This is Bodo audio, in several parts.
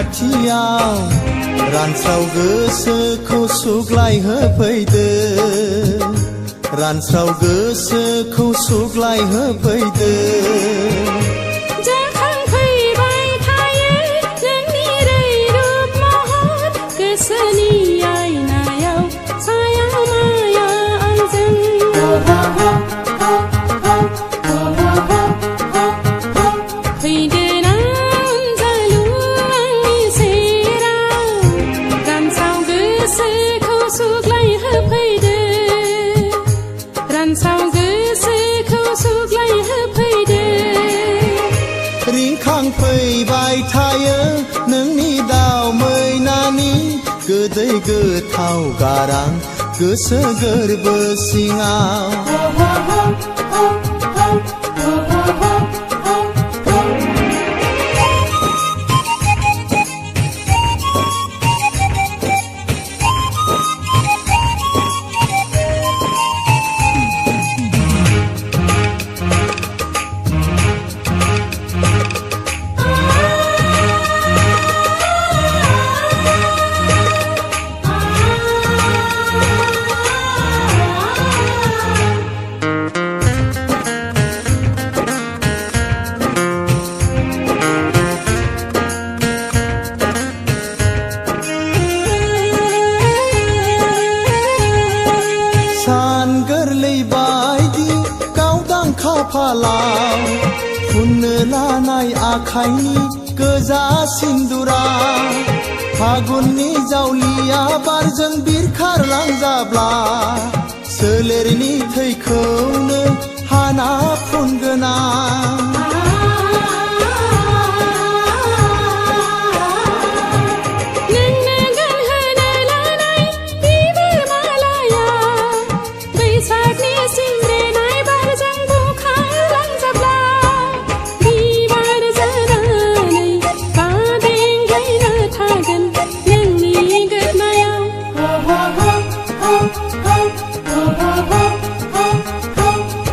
खाथियाव रानस्राव गोसोखौ सुग्लाय होफैदो रानस्राव गोसोखौ सुग्लाय होफैदो जाखांफैबाय थायो नोंनि रैरुब महर गोसोनि आयनायाव साया माया आंजों फैदो ना अनजालु आंनि सेराव रानस्राव गोसोखौ सुग्लाय होफैदो रानस्राव गोसोखौ सुग्लाय होफैदो रिंखांफैबाय थायो नोंनि दाउ मैनानि गोदै गोथाव गारां गोसो गोरबो सिङाव गोरलै बायदि गावदां खाफालाव फुननो लानाय आखाइनि गोजा सिन्दुरा फागुननि जावलिया बारजों बिरखारलांजाब्ला सोलेरनि थैखौनो हाना फुनगोना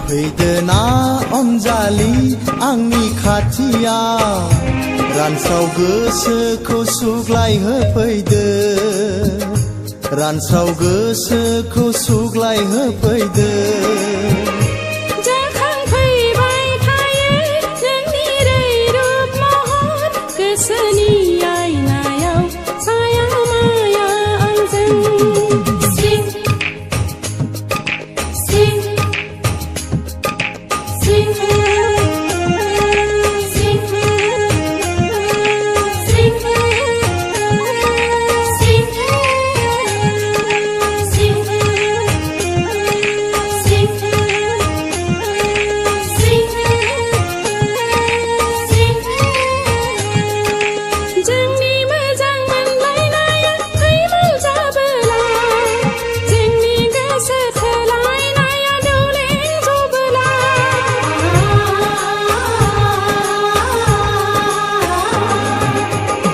फैदो ना अनजालि आंनि खाथियाव रानस्राव गोसोखौ सुग्लाय होफैदो रानस्राव गोसोखौ सुग्लाय होफैदो जाखांफैबाय थायो नोंनि रैरुब महर गोसोनि आयनायाव साया माया आंजों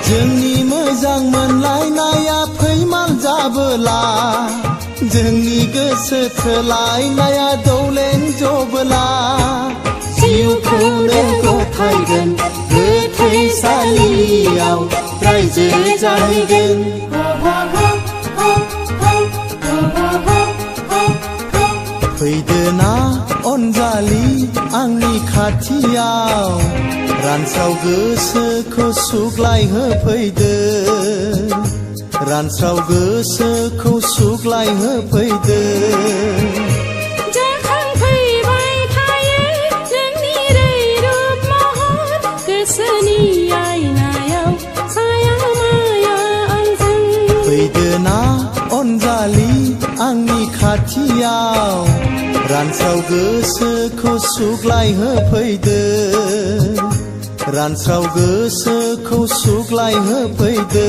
जोंनि मोजां मोनलायनाया फैमाल जाबोला जोंनि गोसो थोलायनाया दौलें जबोला जिउखौनो गथायगोन गोथैसालियाव रायजो जाहैगोन फैदो ना अनजालि आंनि खाथियाव रानस्राव गोसोखौ सुग्लाय होफैदो रानस्राव गोसोखौ सुग्लाय होफैदो जाखांफैबाय थायो नोंनि रैरुब महर गोसोनि आयनायाव साया माया आंजों फैदो ना अनजालि आंनि खाथियाव रानस्राव गोसोखौ सुग्लाय होफैदो रानस्राव गोसोखौ सुग्लाय होफैदो